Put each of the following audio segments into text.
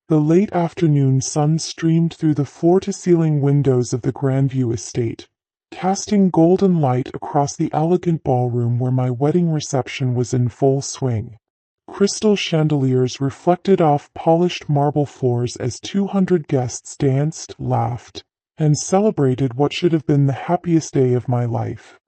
The late afternoon sun streamed through the floor-to-ceiling windows of the Grandview estate, casting golden light across the elegant ballroom where my wedding reception was in full swing. Crystal chandeliers reflected off polished marble floors as 200 guests danced, laughed, and celebrated what should have been the happiest day of my life.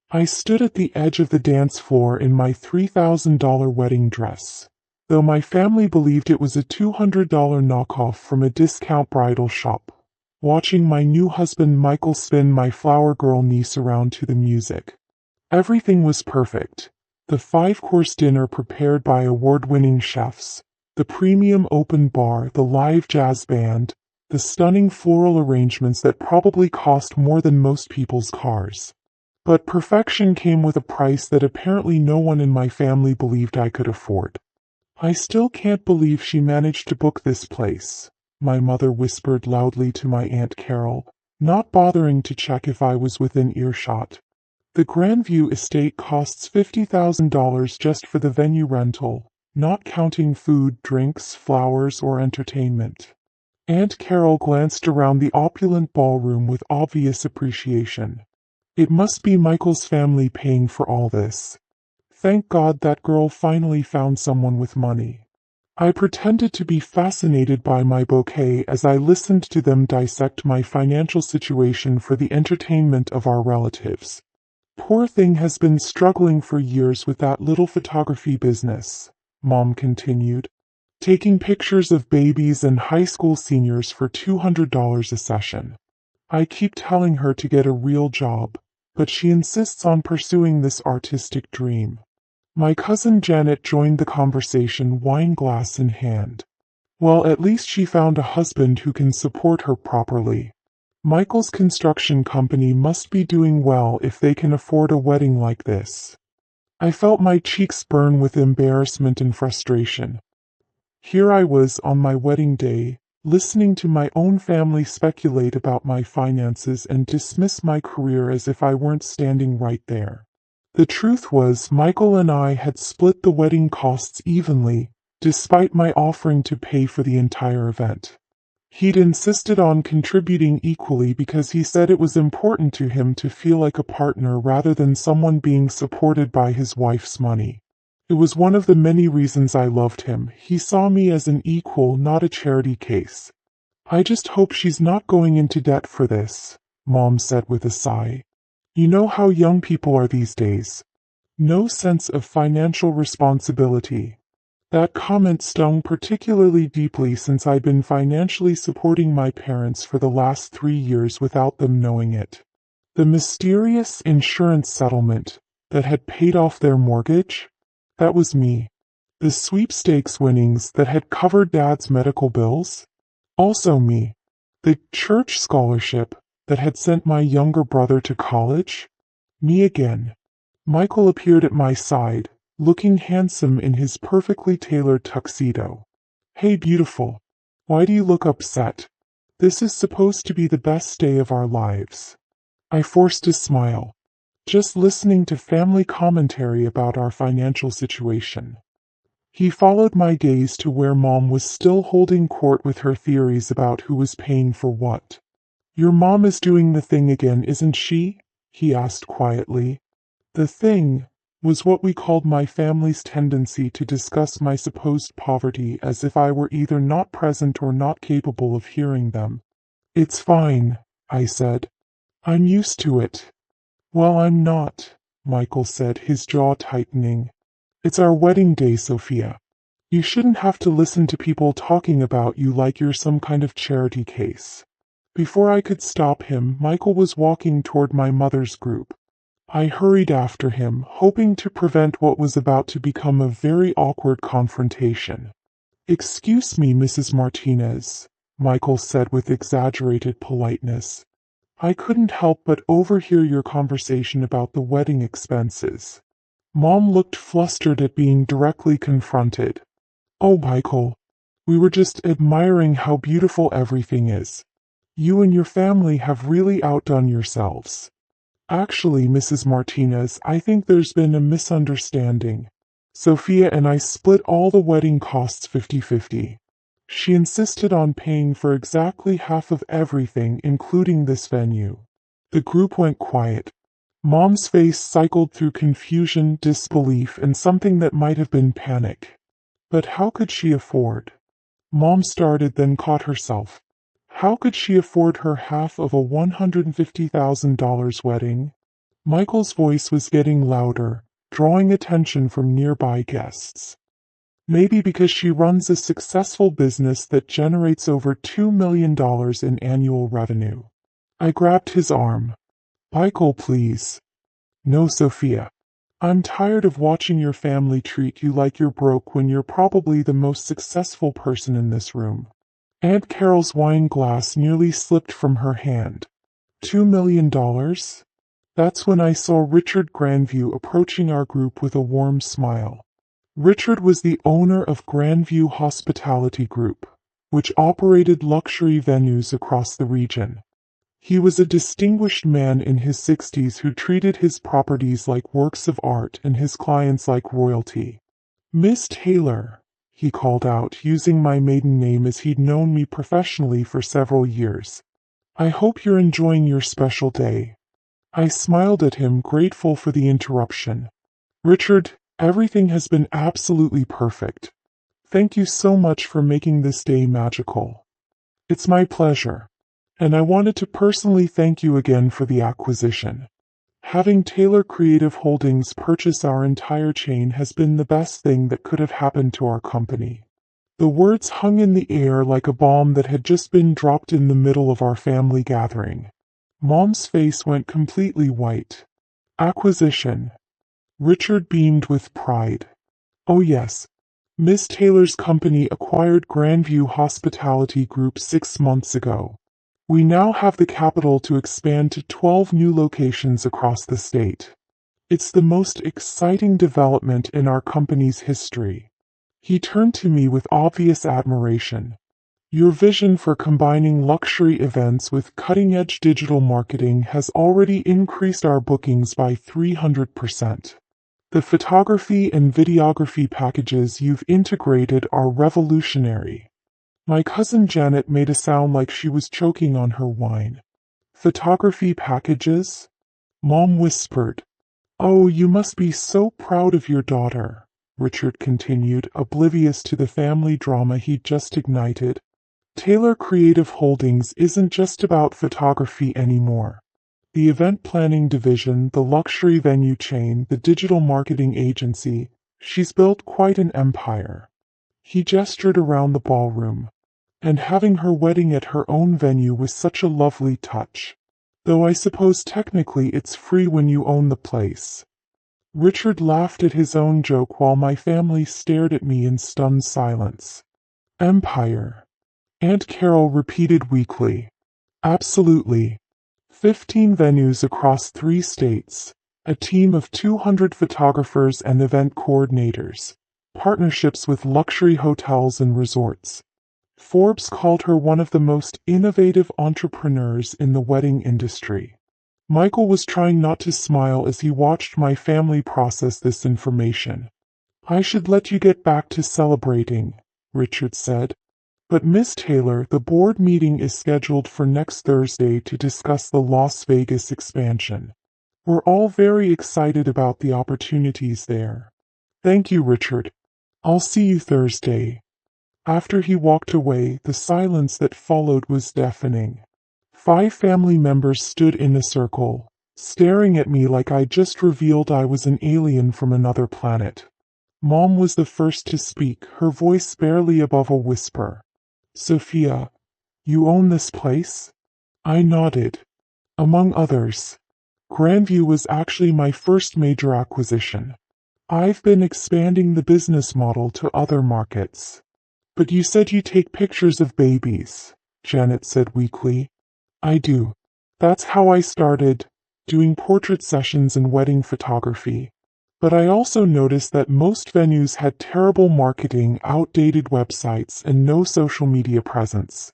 I stood at the edge of the dance floor in my $3,000 wedding dress, though my family believed it was a $200 knockoff from a discount bridal shop, watching my new husband Michael spin my flower girl niece around to the music. Everything was perfect. The 5-course dinner prepared by award-winning chefs, the premium open bar, the live jazz band, the stunning floral arrangements that probably cost more than most people's cars. But perfection came with a price that apparently no one in my family believed I could afford. "I still can't believe she managed to book this place," my mother whispered loudly to my Aunt Carol, not bothering to check if I was within earshot. "The Grandview estate costs $50,000 just for the venue rental, not counting food, drinks, flowers, or entertainment." Aunt Carol glanced around the opulent ballroom with obvious appreciation. "It must be Michael's family paying for all this. Thank God that girl finally found someone with money." I pretended to be fascinated by my bouquet as I listened to them dissect my financial situation for the entertainment of our relatives. "Poor thing has been struggling for years with that little photography business," Mom continued, "taking pictures of babies and high school seniors for $200 a session. I keep telling her to get a real job, but she insists on pursuing this artistic dream." My cousin Janet joined the conversation, wine glass in hand. "Well, at least she found a husband who can support her properly. Michael's construction company must be doing well if they can afford a wedding like this." I felt my cheeks burn with embarrassment and frustration. Here I was on my wedding day, listening to my own family speculate about my finances and dismiss my career as if I weren't standing right there. The truth was, Michael and I had split the wedding costs evenly, despite my offering to pay for the entire event. He'd insisted on contributing equally because he said it was important to him to feel like a partner rather than someone being supported by his wife's money. It was one of the many reasons I loved him. He saw me as an equal, not a charity case. "I just hope she's not going into debt for this," Mom said with a sigh. "You know how young people are these days. No sense of financial responsibility." That comment stung particularly deeply since I'd been financially supporting my parents for the last 3 years without them knowing it. The mysterious insurance settlement that had paid off their mortgage? That was me. The sweepstakes winnings that had covered Dad's medical bills? Also me. The church scholarship that had sent my younger brother to college? Me again. Michael appeared at my side, looking handsome in his perfectly tailored tuxedo. "Hey, beautiful. Why do you look upset? This is supposed to be the best day of our lives." I forced a smile. Just listening to family commentary about our financial situation. He followed my gaze to where Mom was still holding court with her theories about who was paying for what. "Your mom is doing the thing again, isn't she?" he asked quietly. The thing was what we called my family's tendency to discuss my supposed poverty as if I were either not present or not capable of hearing them. "It's fine," I said. "I'm used to it." "Well, I'm not," Michael said, his jaw tightening. "It's our wedding day, Sophia. You shouldn't have to listen to people talking about you like you're some kind of charity case." Before I could stop him, Michael was walking toward my mother's group. I hurried after him, hoping to prevent what was about to become a very awkward confrontation. "Excuse me, Mrs. Martinez," Michael said with exaggerated politeness. "I couldn't help but overhear your conversation about the wedding expenses." Mom looked flustered at being directly confronted. "Oh, Michael, we were just admiring how beautiful everything is. You and your family have really outdone yourselves." "Actually, Mrs. Martinez, I think there's been a misunderstanding. Sophia and I split all the wedding costs 50-50. She insisted on paying for exactly half of everything, including this venue. The group went quiet. Mom's face cycled through confusion, disbelief, and something that might have been panic. But how could she afford? Mom started, then caught herself. How could she afford her half of a $150,000 wedding? Michael's voice was getting louder, drawing attention from nearby guests. Maybe because she runs a successful business that generates over $2 million in annual revenue. I grabbed his arm. Michael, please. No, Sophia. I'm tired of watching your family treat you like you're broke when you're probably the most successful person in this room. Aunt Carol's wine glass nearly slipped from her hand. $2 million? That's when I saw Richard Grandview approaching our group with a warm smile. Richard was the owner of Grandview Hospitality Group, which operated luxury venues across the region. He was a distinguished man in his 60s who treated his properties like works of art and his clients like royalty. Miss Taylor, he called out, using my maiden name as he'd known me professionally for several years. I hope you're enjoying your special day. I smiled at him, grateful for the interruption. Richard, everything has been absolutely perfect. Thank you so much for making this day magical. It's my pleasure. And I wanted to personally thank you again for the acquisition. Having Taylor Creative Holdings purchase our entire chain has been the best thing that could have happened to our company. The words hung in the air like a bomb that had just been dropped in the middle of our family gathering. Mom's face went completely white. Acquisition. Richard beamed with pride. Oh yes. Miss Taylor's company acquired Grandview Hospitality Group 6 months ago. We now have the capital to expand to 12 new locations across the state. It's the most exciting development in our company's history. He turned to me with obvious admiration. Your vision for combining luxury events with cutting-edge digital marketing has already increased our bookings by 300%. The photography and videography packages you've integrated are revolutionary. My cousin Janet made a sound like she was choking on her wine. Photography packages? Mom whispered. Oh, you must be so proud of your daughter, Richard continued, oblivious to the family drama he'd just ignited. Taylor Creative Holdings isn't just about photography anymore. The event planning division, the luxury venue chain, the digital marketing agency, she's built quite an empire. He gestured around the ballroom. And having her wedding at her own venue was such a lovely touch. Though I suppose technically it's free when you own the place. Richard laughed at his own joke while my family stared at me in stunned silence. Empire. Aunt Carol repeated weakly. Absolutely. 15 venues across 3 states. A team of 200 photographers and event coordinators. Partnerships with luxury hotels and resorts. Forbes called her one of the most innovative entrepreneurs in the wedding industry. Michael was trying not to smile as he watched my family process this information. I should let you get back to celebrating, Richard said. But Miss Taylor, the board meeting is scheduled for next Thursday to discuss the Las Vegas expansion. We're all very excited about the opportunities there. Thank you, Richard. I'll see you Thursday. After he walked away, the silence that followed was deafening. 5 family members stood in a circle, staring at me like I'd just revealed I was an alien from another planet. Mom was the first to speak, her voice barely above a whisper. Sophia, you own this place? I nodded. Among others. Grandview was actually my first major acquisition. I've been expanding the business model to other markets. But you said you take pictures of babies, Janet said weakly. I do. That's how I started, doing portrait sessions and wedding photography. But I also noticed that most venues had terrible marketing, outdated websites, and no social media presence.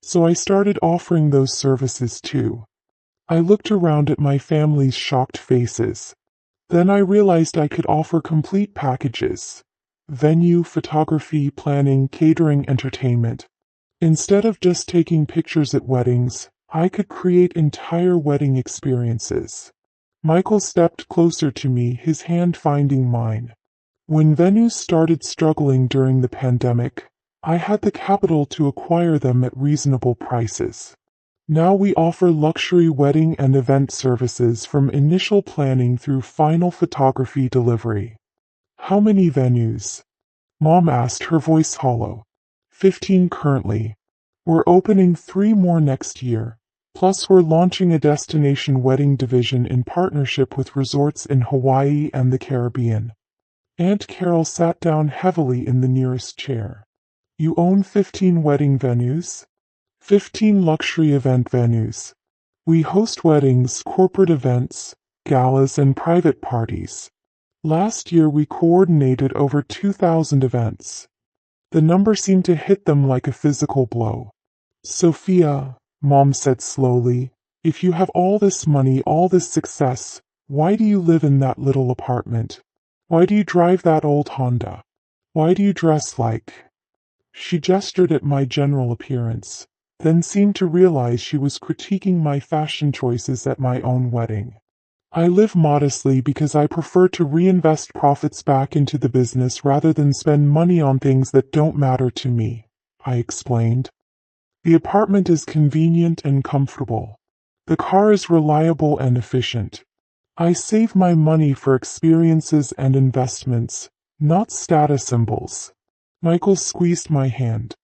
So I started offering those services too. I looked around at my family's shocked faces. Then I realized I could offer complete packages. venue, photography, planning, catering, entertainment. Instead of just taking pictures at weddings, I could create entire wedding experiences. Michael stepped closer to me, his hand finding mine. When venues started struggling during the pandemic, I had the capital to acquire them at reasonable prices. Now we offer luxury wedding and event services from initial planning through final photography delivery. How many venues? Mom asked, her voice hollow. 15 currently. We're opening 3 more next year. Plus we're launching a destination wedding division in partnership with resorts in Hawaii and the Caribbean. Aunt Carol sat down heavily in the nearest chair. You own 15 wedding venues? 15 luxury event venues. We host weddings, corporate events, galas, and private parties. Last year we coordinated over 2,000 events. The number seemed to hit them like a physical blow. Sophia, Mom said slowly, if you have all this money, all this success, why do you live in that little apartment? Why do you drive that old Honda? Why do you dress like... She gestured at my general appearance, then seemed to realize she was critiquing my fashion choices at my own wedding. I live modestly because I prefer to reinvest profits back into the business rather than spend money on things that don't matter to me, I explained. The apartment is convenient and comfortable. The car is reliable and efficient. I save my money for experiences and investments, not status symbols. Michael squeezed my hand.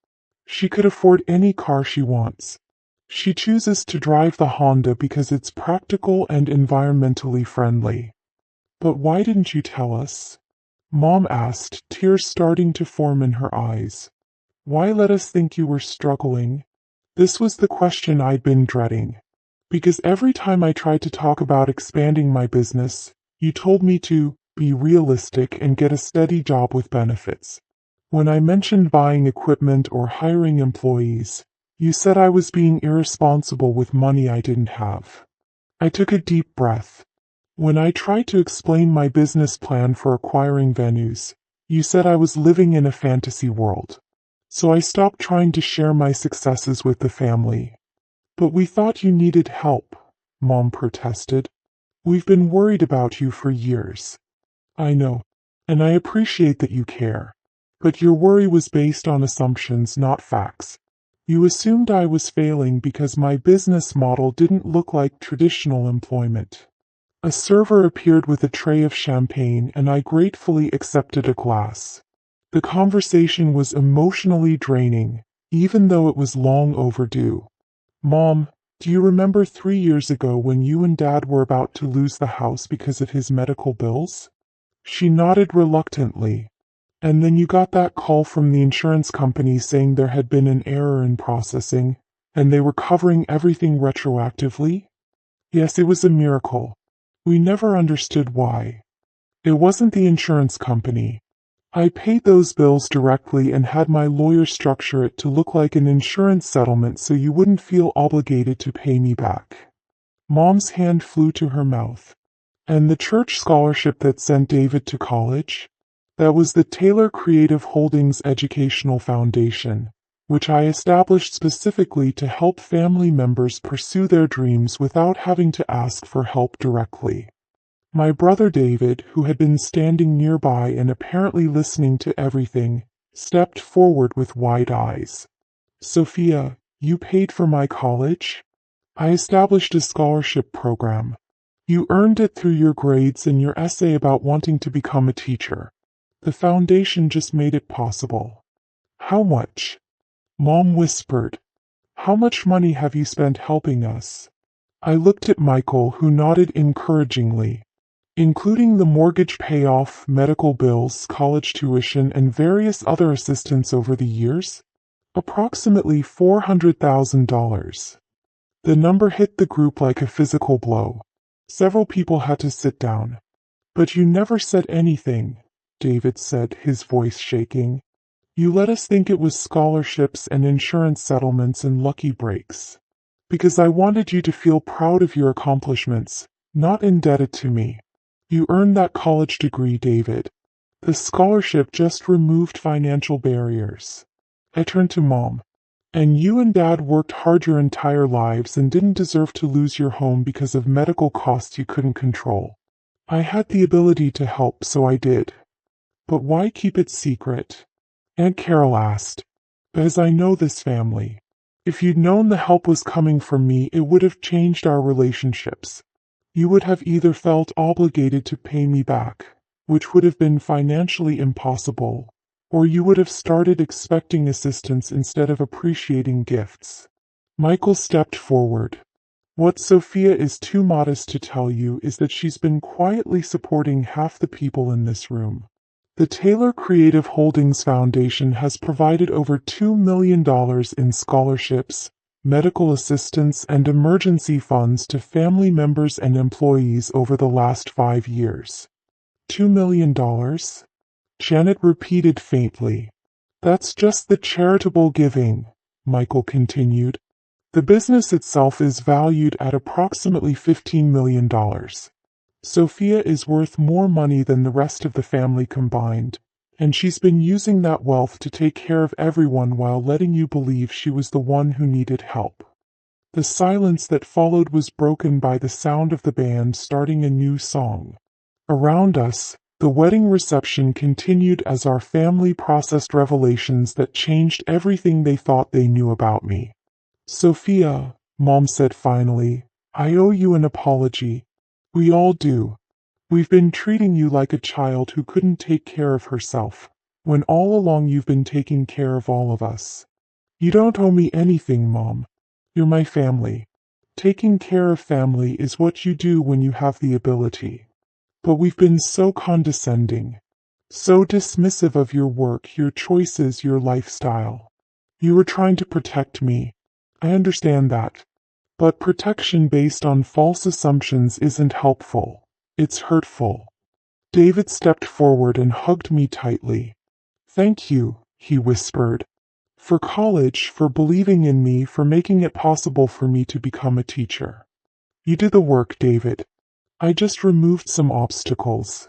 She could afford any car she wants. She chooses to drive the Honda because it's practical and environmentally friendly. But why didn't you tell us? Mom asked, tears starting to form in her eyes. Why let us think you were struggling? This was the question I'd been dreading. Because every time I tried to talk about expanding my business, you told me to be realistic and get a steady job with benefits. When I mentioned buying equipment or hiring employees, you said I was being irresponsible with money I didn't have. I took a deep breath. When I tried to explain my business plan for acquiring venues, you said I was living in a fantasy world. So I stopped trying to share my successes with the family. But we thought you needed help, Mom protested. We've been worried about you for years. I know, and I appreciate that you care. But your worry was based on assumptions, not facts. You assumed I was failing because my business model didn't look like traditional employment. A server appeared with a tray of champagne, and I gratefully accepted a glass. The conversation was emotionally draining, even though it was long overdue. Mom, do you remember 3 years ago when you and Dad were about to lose the house because of his medical bills? She nodded reluctantly. And then you got that call from the insurance company saying there had been an error in processing, and they were covering everything retroactively? Yes, it was a miracle. We never understood why. It wasn't the insurance company. I paid those bills directly and had my lawyer structure it to look like an insurance settlement so you wouldn't feel obligated to pay me back. Mom's hand flew to her mouth. And the church scholarship that sent David to college? That was the Taylor Creative Holdings Educational Foundation, which I established specifically to help family members pursue their dreams without having to ask for help directly. My brother David, who had been standing nearby and apparently listening to everything, stepped forward with wide eyes. Sophia, you paid for my college? I established a scholarship program. You earned it through your grades and your essay about wanting to become a teacher. The foundation just made it possible. How much? Mom whispered. How much money have you spent helping us? I looked at Michael, who nodded encouragingly. Including the mortgage payoff, medical bills, college tuition, and various other assistance over the years? Approximately $400,000. The number hit the group like a physical blow. Several people had to sit down. But you never said anything, David said, his voice shaking. You let us think it was scholarships and insurance settlements and lucky breaks. Because I wanted you to feel proud of your accomplishments, not indebted to me. You earned that college degree, David. The scholarship just removed financial barriers. I turned to Mom. And you and Dad worked hard your entire lives and didn't deserve to lose your home because of medical costs you couldn't control. I had the ability to help, so I did. But why keep it secret? Aunt Carol asked. Because I know this family. If you'd known the help was coming from me, it would have changed our relationships. You would have either felt obligated to pay me back, which would have been financially impossible, or you would have started expecting assistance instead of appreciating gifts. Michael stepped forward. What Sophia is too modest to tell you is that she's been quietly supporting half the people in this room. The Taylor Creative Holdings Foundation has provided over $2 million in scholarships, medical assistance, and emergency funds to family members and employees over the last 5 years. $2 million? Janet repeated faintly. That's just the charitable giving, Michael continued. The business itself is valued at approximately $15 million. Sophia is worth more money than the rest of the family combined, and she's been using that wealth to take care of everyone while letting you believe she was the one who needed help. The silence that followed was broken by the sound of the band starting a new song. Around us, the wedding reception continued as our family processed revelations that changed everything they thought they knew about me. Sophia, Mom said finally, I owe you an apology. We all do. We've been treating you like a child who couldn't take care of herself, when all along you've been taking care of all of us. You don't owe me anything, Mom. You're my family. Taking care of family is what you do when you have the ability. But we've been so condescending, so dismissive of your work, your choices, your lifestyle. You were trying to protect me. I understand that. But protection based on false assumptions isn't helpful. It's hurtful. David stepped forward and hugged me tightly. Thank you, he whispered. For college, for believing in me, for making it possible for me to become a teacher. You did the work, David. I just removed some obstacles.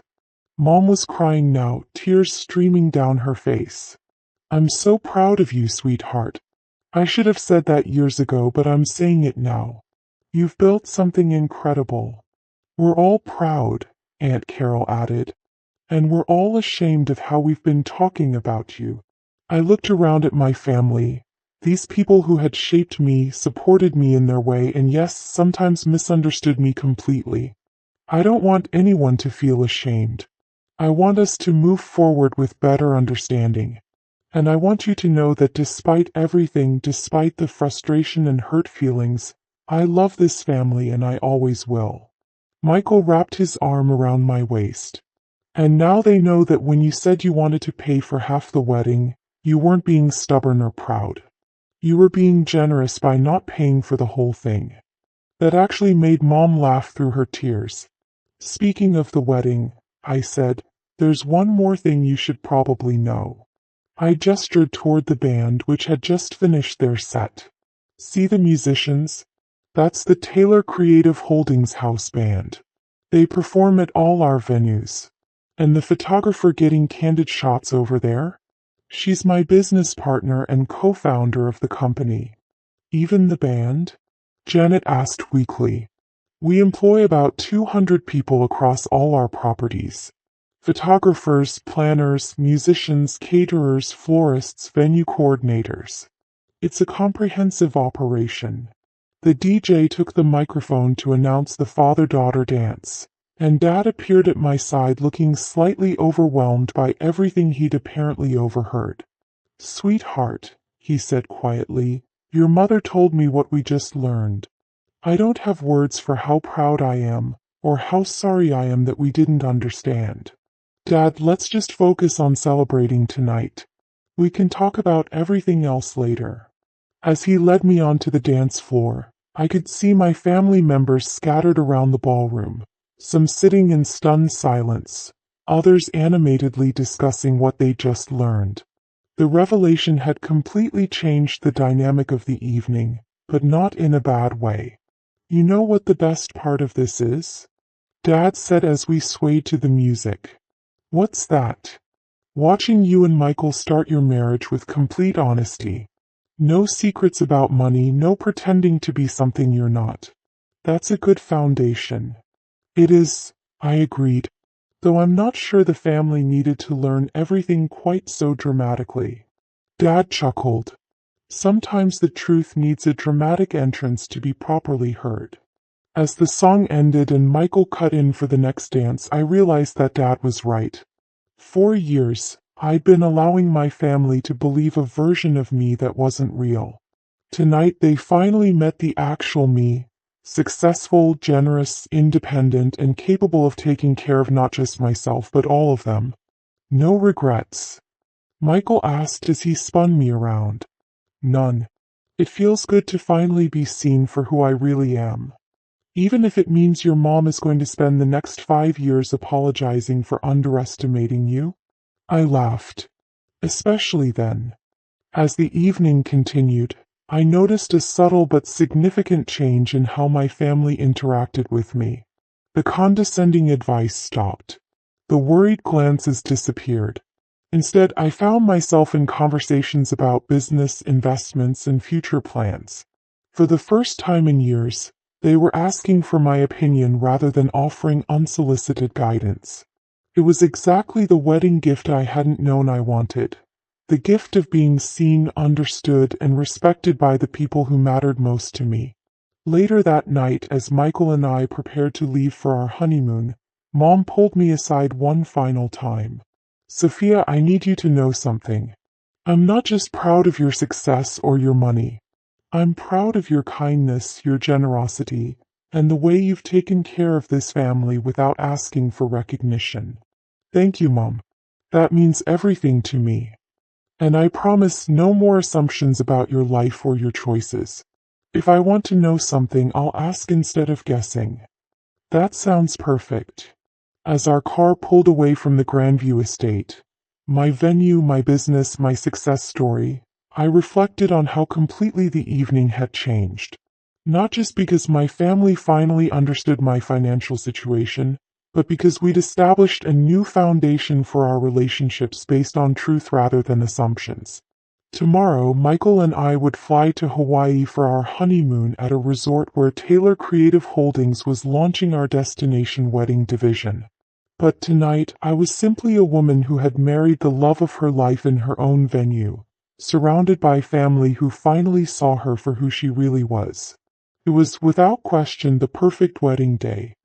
Mom was crying now, tears streaming down her face. I'm so proud of you, sweetheart. I should have said that years ago, but I'm saying it now. You've built something incredible. We're all proud, Aunt Carol added. And we're all ashamed of how we've been talking about you. I looked around at my family, these people who had shaped me, supported me in their way, and yes, sometimes misunderstood me completely. I don't want anyone to feel ashamed. I want us to move forward with better understanding. And I want you to know that despite everything, despite the frustration and hurt feelings, I love this family and I always will. Michael wrapped his arm around my waist. And now they know that when you said you wanted to pay for half the wedding, you weren't being stubborn or proud. You were being generous by not paying for the whole thing. That actually made Mom laugh through her tears. Speaking of the wedding, I said, there's one more thing you should probably know. I gestured toward the band, which had just finished their set. See the musicians? That's the Taylor Creative Holdings House Band. They perform at all our venues. And the photographer getting candid shots over there? She's my business partner and co-founder of the company. Even the band? Janet asked weakly. We employ about 200 people across all our properties. Photographers, planners, musicians, caterers, florists, venue coordinators. It's a comprehensive operation. The DJ took the microphone to announce the father-daughter dance, and Dad appeared at my side looking slightly overwhelmed by everything he'd apparently overheard. Sweetheart, he said quietly, your mother told me what we just learned. I don't have words for how proud I am, or how sorry I am that we didn't understand. Dad, let's just focus on celebrating tonight. We can talk about everything else later. As he led me onto the dance floor, I could see my family members scattered around the ballroom, some sitting in stunned silence, others animatedly discussing what they just learned. The revelation had completely changed the dynamic of the evening, but not in a bad way. You know what the best part of this is? Dad said as we swayed to the music. What's that? Watching you and Michael start your marriage with complete honesty. No secrets about money, no pretending to be something you're not. That's a good foundation. It is, I agreed, though I'm not sure the family needed to learn everything quite so dramatically. Dad chuckled. Sometimes the truth needs a dramatic entrance to be properly heard. As the song ended and Michael cut in for the next dance, I realized that Dad was right. 4 years, I'd been allowing my family to believe a version of me that wasn't real. Tonight they finally met the actual me, successful, generous, independent, and capable of taking care of not just myself but all of them. No regrets. Michael asked as he spun me around. None. It feels good to finally be seen for who I really am. Even if it means your mom is going to spend the next 5 years apologizing for underestimating you? I laughed. Especially then. As the evening continued, I noticed a subtle but significant change in how my family interacted with me. The condescending advice stopped. The worried glances disappeared. Instead, I found myself in conversations about business, investments, and future plans. For the first time in years, they were asking for my opinion rather than offering unsolicited guidance. It was exactly the wedding gift I hadn't known I wanted. The gift of being seen, understood, and respected by the people who mattered most to me. Later that night, as Michael and I prepared to leave for our honeymoon, Mom pulled me aside one final time. Sophia, I need you to know something. I'm not just proud of your success or your money. I'm proud of your kindness, your generosity, and the way you've taken care of this family without asking for recognition. Thank you, Mom. That means everything to me. And I promise no more assumptions about your life or your choices. If I want to know something, I'll ask instead of guessing. That sounds perfect. As our car pulled away from the Grandview estate, my venue, my business, my success story, I reflected on how completely the evening had changed. Not just because my family finally understood my financial situation, but because we'd established a new foundation for our relationships based on truth rather than assumptions. Tomorrow, Michael and I would fly to Hawaii for our honeymoon at a resort where Taylor Creative Holdings was launching our destination wedding division. But tonight, I was simply a woman who had married the love of her life in her own venue, surrounded by family who finally saw her for who she really was. It was without question the perfect wedding day.